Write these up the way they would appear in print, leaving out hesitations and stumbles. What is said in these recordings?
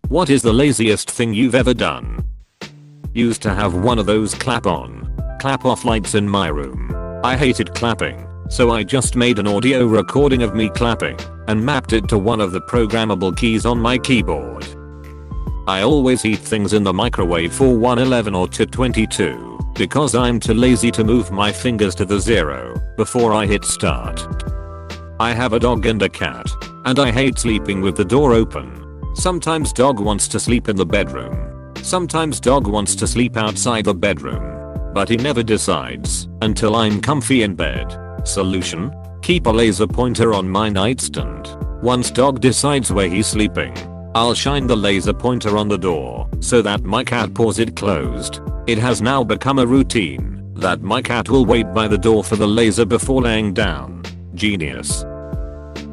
What is the laziest thing you've ever done? Used to have one of those clap on, clap off lights in my room. I hated clapping, so I just made an audio recording of me clapping and mapped it to one of the programmable keys on my keyboard. I always heat things in the microwave for 111 or 222 because I'm too lazy to move my fingers to the 0 before I hit start. I have a dog and a cat, and I hate sleeping with the door open. Sometimes dog wants to sleep in the bedroom. Sometimes dog wants to sleep outside the bedroom. But he never decides until I'm comfy in bed. Solution? Keep a laser pointer on my nightstand. Once dog decides where he's sleeping, I'll shine the laser pointer on the door so that my cat paws it closed. It has now become a routine that my cat will wait by the door for the laser before laying down. Genius.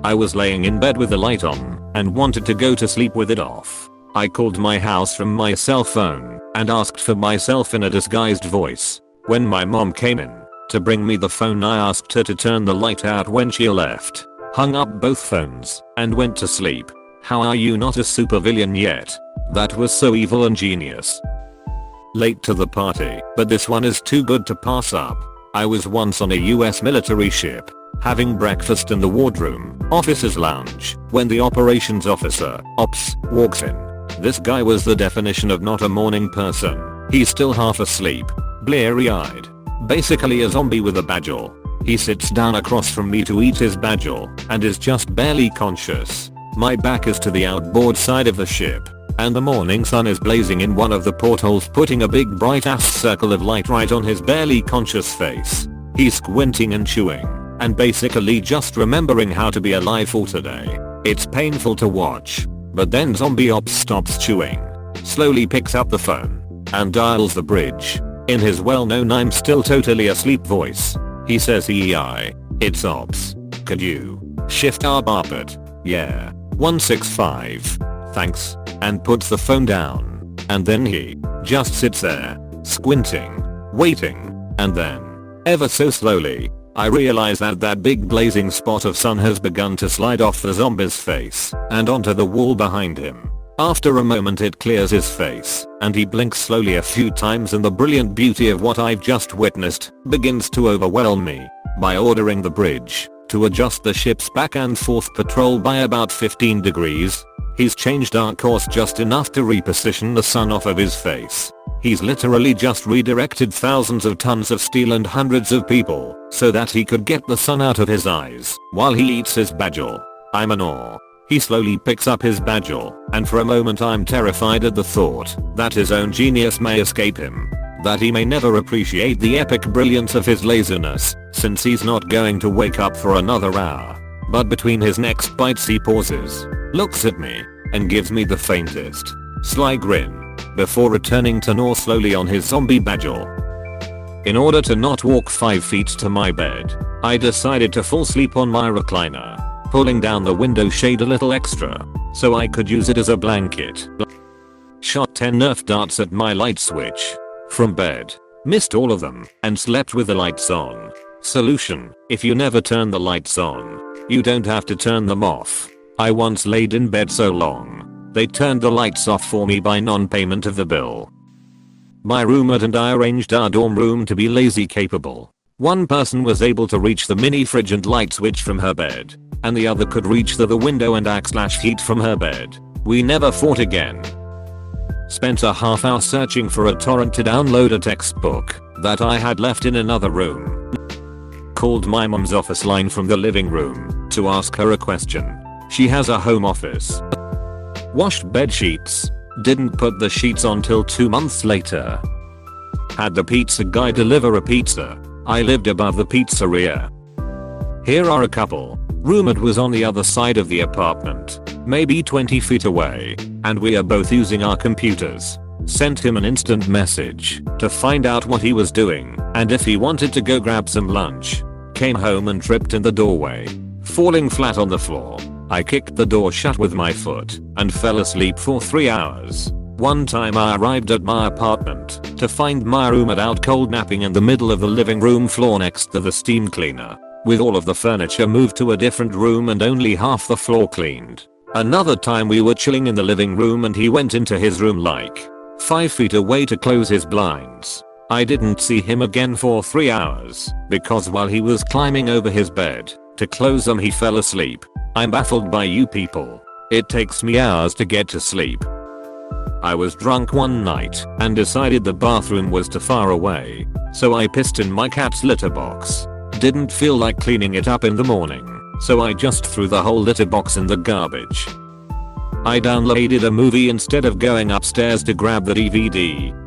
I was laying in bed with the light on and wanted to go to sleep with it off. I called my house from my cell phone and asked for myself in a disguised voice. When my mom came in to bring me the phone, I asked her to turn the light out when she left, hung up both phones, and went to sleep. How are you not a supervillain yet? That was so evil and genius. Late to the party, but this one is too good to pass up. I was once on a US military ship, having breakfast in the wardroom, officer's lounge, when the operations officer, ops, walks in. This guy was the definition of not a morning person. He's still half asleep, bleary-eyed, basically a zombie with a badgel. He sits down across from me to eat his badgel and is just barely conscious. My back is to the outboard side of the ship, and the morning sun is blazing in one of the portholes, putting a big bright ass circle of light right on his barely conscious face. He's squinting and chewing, and basically just remembering how to be alive for today. It's painful to watch, but then zombie ops stops chewing, slowly picks up the phone, and dials the bridge. In his well-known "I'm still totally asleep" voice, he says, "EI, it's ops. Could you shift our barbet? Yeah, 165. Thanks," and puts the phone down. And then he just sits there, squinting, waiting, and then, ever so slowly, I realize that that big blazing spot of sun has begun to slide off the zombie's face and onto the wall behind him. After a moment it clears his face, and he blinks slowly a few times, and the brilliant beauty of what I've just witnessed begins to overwhelm me. By ordering the bridge to adjust the ship's back and forth patrol by about 15 degrees, he's changed our course just enough to reposition the sun off of his face. He's literally just redirected thousands of tons of steel and hundreds of people so that he could get the sun out of his eyes while he eats his badgel. I'm in awe. He slowly picks up his badgel, and for a moment I'm terrified at the thought that his own genius may escape him, that he may never appreciate the epic brilliance of his laziness, since he's not going to wake up for another hour. But between his next bites he pauses, looks at me, and gives me the faintest, sly grin, before returning to gnaw slowly on his zombie badgel. In order to not walk 5 feet to my bed, I decided to fall asleep on my recliner, pulling down the window shade a little extra so I could use it as a blanket. Shot 10 Nerf darts at my light switch from bed, missed all of them, and slept with the lights on. Solution: if you never turn the lights on, you don't have to turn them off. I once laid in bed so long they turned the lights off for me by non-payment of the bill. My roommate and I arranged our dorm room to be lazy capable. One person was able to reach the mini fridge and light switch from her bed, and the other could reach the window and /heat from her bed. We never fought again. Spent a half hour searching for a torrent to download a textbook that I had left in another room. Called my mom's office line from the living room to ask her a question. She has a home office. Washed bed sheets. Didn't put the sheets on till 2 months later. Had the pizza guy deliver a pizza. I lived above the pizzeria. Here are a couple. Roommate was on the other side of the apartment, maybe 20 feet away, and we are both using our computers. Sent him an instant message to find out what he was doing and if he wanted to go grab some lunch. Came home and tripped in the doorway, falling flat on the floor. I kicked the door shut with my foot and fell asleep for 3 hours. One time I arrived at my apartment to find my roommate out cold napping in the middle of the living room floor next to the steam cleaner, with all of the furniture moved to a different room and only half the floor cleaned. Another time we were chilling in the living room and he went into his room like 5 feet away to close his blinds. I didn't see him again for 3 hours because while he was climbing over his bed to close them he fell asleep. I'm baffled by you people. It takes me hours to get to sleep. I was drunk one night and decided the bathroom was too far away, so I pissed in my cat's litter box. Didn't feel like cleaning it up in the morning, so I just threw the whole litter box in the garbage. I downloaded a movie instead of going upstairs to grab the DVD.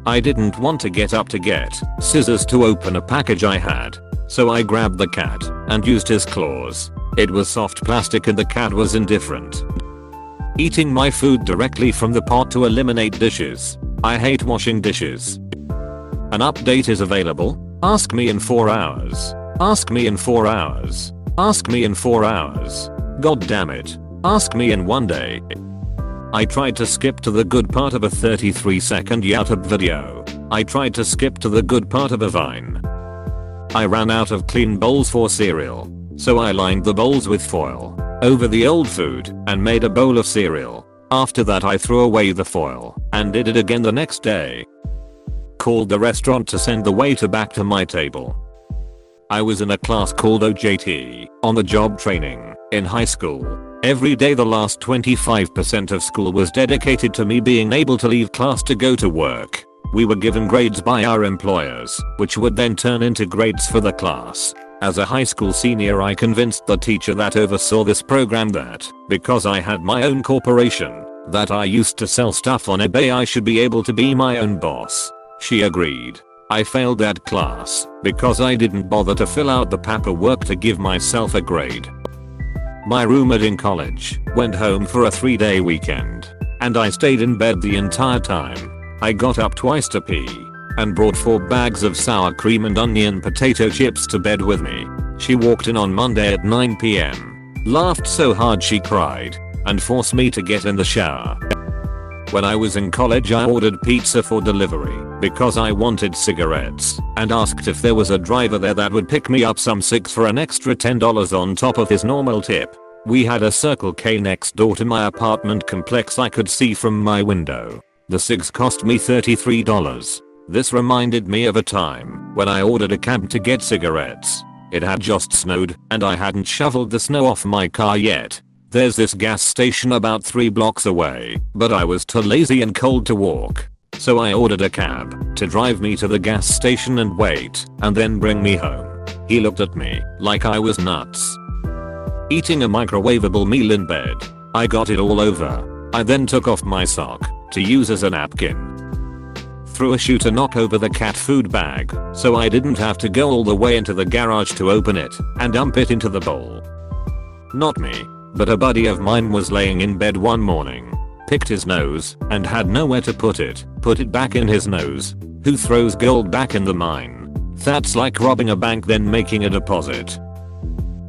I didn't want to get up to get scissors to open a package I had, so I grabbed the cat and used his claws. It was soft plastic and the cat was indifferent. Eating my food directly from the pot to eliminate dishes. I hate washing dishes. An update is available. Ask me in 4 hours. Ask me in 4 hours. Ask me in 4 hours. God damn it. Ask me in 1 day. I tried to skip to the good part of a 33-second YouTube video. I tried to skip to the good part of a Vine. I ran out of clean bowls for cereal, so I lined the bowls with foil over the old food and made a bowl of cereal. After that I threw away the foil and did it again the next day. Called the restaurant to send the waiter back to my table. I was in a class called OJT, on the job training, in high school. Every day the last 25% of school was dedicated to me being able to leave class to go to work. We were given grades by our employers, which would then turn into grades for the class. As a high school senior I convinced the teacher that oversaw this program that, because I had my own corporation, that I used to sell stuff on eBay I should be able to be my own boss. She agreed. I failed that class because I didn't bother to fill out the paperwork to give myself a grade. My roommate in college went home for a 3-day weekend, and I stayed in bed the entire time. I got up twice to pee and brought 4 bags of sour cream and onion potato chips to bed with me. She walked in on Monday at 9 PM, laughed so hard she cried, and forced me to get in the shower. When I was in college I ordered pizza for delivery because I wanted cigarettes and asked if there was a driver there that would pick me up some cigs for an extra $10 on top of his normal tip. We had a Circle K next door to my apartment complex I could see from my window. The cigs cost me $33. This reminded me of a time when I ordered a cab to get cigarettes. It had just snowed and I hadn't shoveled the snow off my car yet. There's this gas station about 3 blocks away, but I was too lazy and cold to walk. So I ordered a cab to drive me to the gas station and wait, and then bring me home. He looked at me like I was nuts. Eating a microwavable meal in bed. I got it all over. I then took off my sock to use as a napkin. Threw a shoe to knock over the cat food bag so I didn't have to go all the way into the garage to open it and dump it into the bowl. Not me, but a buddy of mine was laying in bed one morning, picked his nose and had nowhere to put it back in his nose. Who throws gold back in the mine? That's like robbing a bank then making a deposit.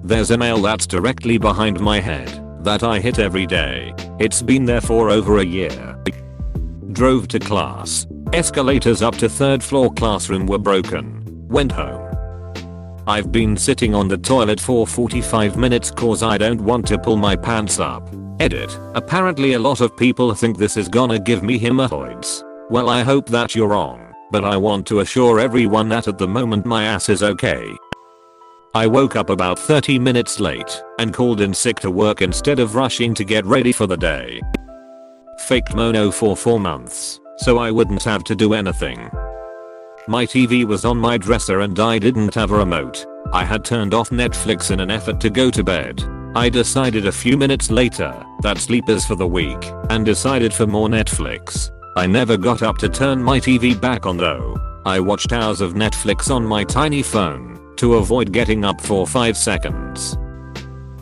There's a nail that's directly behind my head that I hit every day. It's been there for over a year. Drove to class. Escalators up to 3rd floor classroom were broken. Went home. I've been sitting on the toilet for 45 minutes cause I don't want to pull my pants up. Edit. Apparently a lot of people think this is gonna give me hemorrhoids. Well I hope that you're wrong, but I want to assure everyone that at the moment my ass is okay. I woke up about 30 minutes late and called in sick to work instead of rushing to get ready for the day. Faked mono for 4 months so I wouldn't have to do anything. My TV was on my dresser and I didn't have a remote. I had turned off Netflix in an effort to go to bed. I decided a few minutes later that sleep is for the weak and decided for more Netflix. I never got up to turn my TV back on though. I watched hours of Netflix on my tiny phone to avoid getting up for 5 seconds.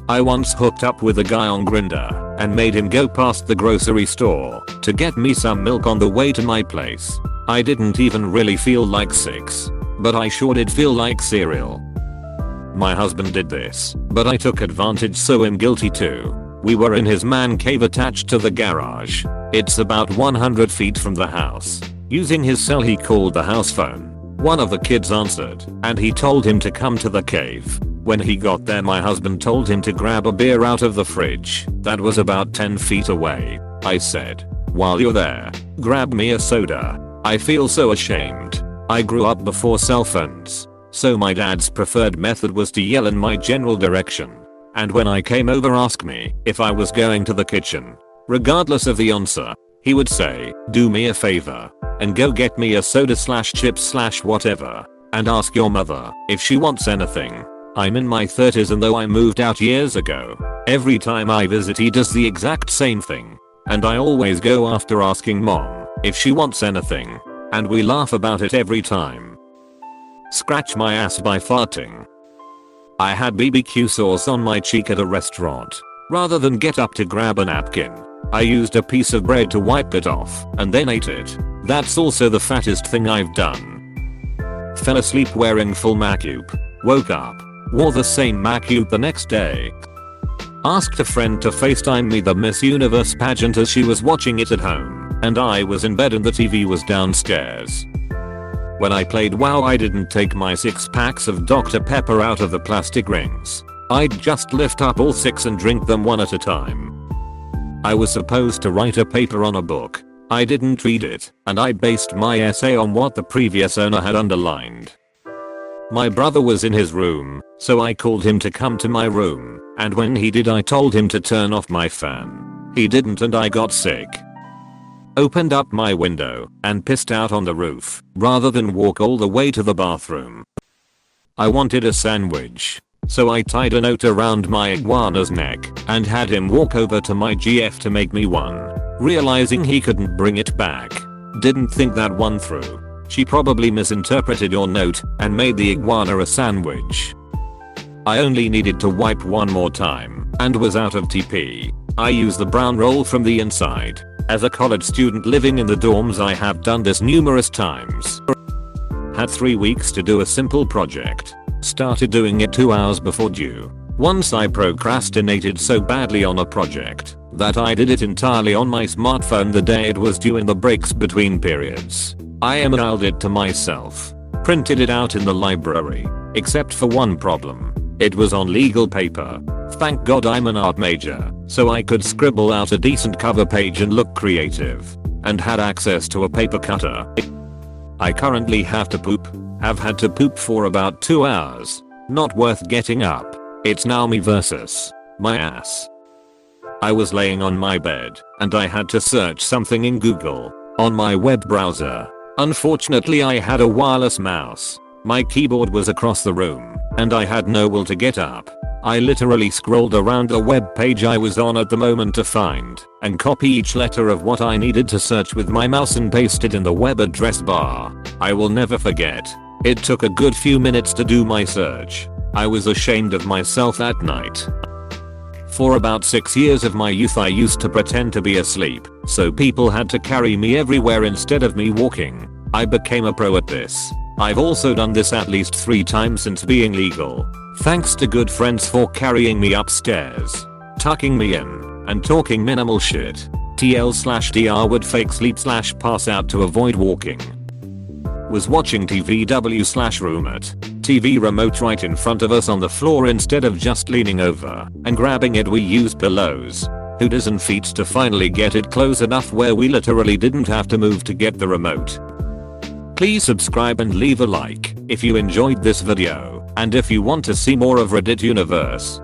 I once hooked up with a guy on Grindr and made him go past the grocery store to get me some milk on the way to my place. I didn't even really feel like sex, but I sure did feel like cereal. My husband did this, but I took advantage so I'm guilty too. We were in his man cave attached to the garage. It's about 100 feet from the house. Using his cell he called the house phone. One of the kids answered and he told him to come to the cave. When he got there, my husband told him to grab a beer out of the fridge that was about 10 feet away. I said, "While you're there, grab me a soda. I feel so ashamed. I grew up before cell phones, so my dad's preferred method was to yell in my general direction. And when I came over, ask me if I was going to the kitchen. Regardless of the answer, he would say, 'Do me a favor and go get me a soda / chips / whatever, and ask your mother if she wants anything.' I'm in my 30s, and though I moved out years ago, every time I visit he does the exact same thing. And I always go after asking mom if she wants anything, and we laugh about it every time. Scratch my ass by farting. I had BBQ sauce on my cheek at a restaurant. Rather than get up to grab a napkin, I used a piece of bread to wipe it off and then ate it. That's also the fattest thing I've done. Fell asleep wearing full makeup. Woke up. Wore the same makeup the next day. Asked a friend to FaceTime me the Miss Universe pageant as she was watching it at home, and I was in bed and the TV was downstairs. When I played WoW, I didn't take my 6 packs of Dr. Pepper out of the plastic rings. I'd just lift up all 6 and drink them one at a time. I was supposed to write a paper on a book. I didn't read it, and I based my essay on what the previous owner had underlined. My brother was in his room, so I called him to come to my room, and when he did, I told him to turn off my fan. He didn't, and I got sick. Opened up my window and pissed out on the roof rather than walk all the way to the bathroom. I wanted a sandwich, so I tied a note around my iguana's neck and had him walk over to my GF to make me one, realizing he couldn't bring it back. Didn't think that one through. She probably misinterpreted your note and made the iguana a sandwich. I only needed to wipe one more time and was out of TP. I use the brown roll from the inside. As a college student living in the dorms, I have done this numerous times. Had 3 weeks to do a simple project. Started doing it 2 hours before due. Once I procrastinated so badly on a project that I did it entirely on my smartphone the day it was due in the breaks between periods. I emailed it to myself. Printed it out in the library. Except for one problem. It was on legal paper. Thank God I'm an art major, so I could scribble out a decent cover page and look creative. And had access to a paper cutter. I currently have to poop. Have had to poop for about 2 hours. Not worth getting up. It's now me versus my ass. I was laying on my bed, and I had to search something in Google on my web browser. Unfortunately, I had a wireless mouse. My keyboard was across the room, and I had no will to get up. I literally scrolled around a web page I was on at the moment to find and copy each letter of what I needed to search with my mouse and paste it in the web address bar. I will never forget. It took a good few minutes to do my search. I was ashamed of myself that night. For about 6 years of my youth, I used to pretend to be asleep, so people had to carry me everywhere instead of me walking. I became a pro at this. I've also done this at least 3 times since being legal. Thanks to good friends for carrying me upstairs, tucking me in, and talking minimal shit. TL/DR would fake sleep / pass out to avoid walking. Was watching TVW/room at TV remote right in front of us on the floor instead of just leaning over and grabbing it. We used pillows, hoodies and feet to finally get it close enough where we literally didn't have to move to get the remote. Please subscribe and leave a like if you enjoyed this video, and if you want to see more of Reddit Universe.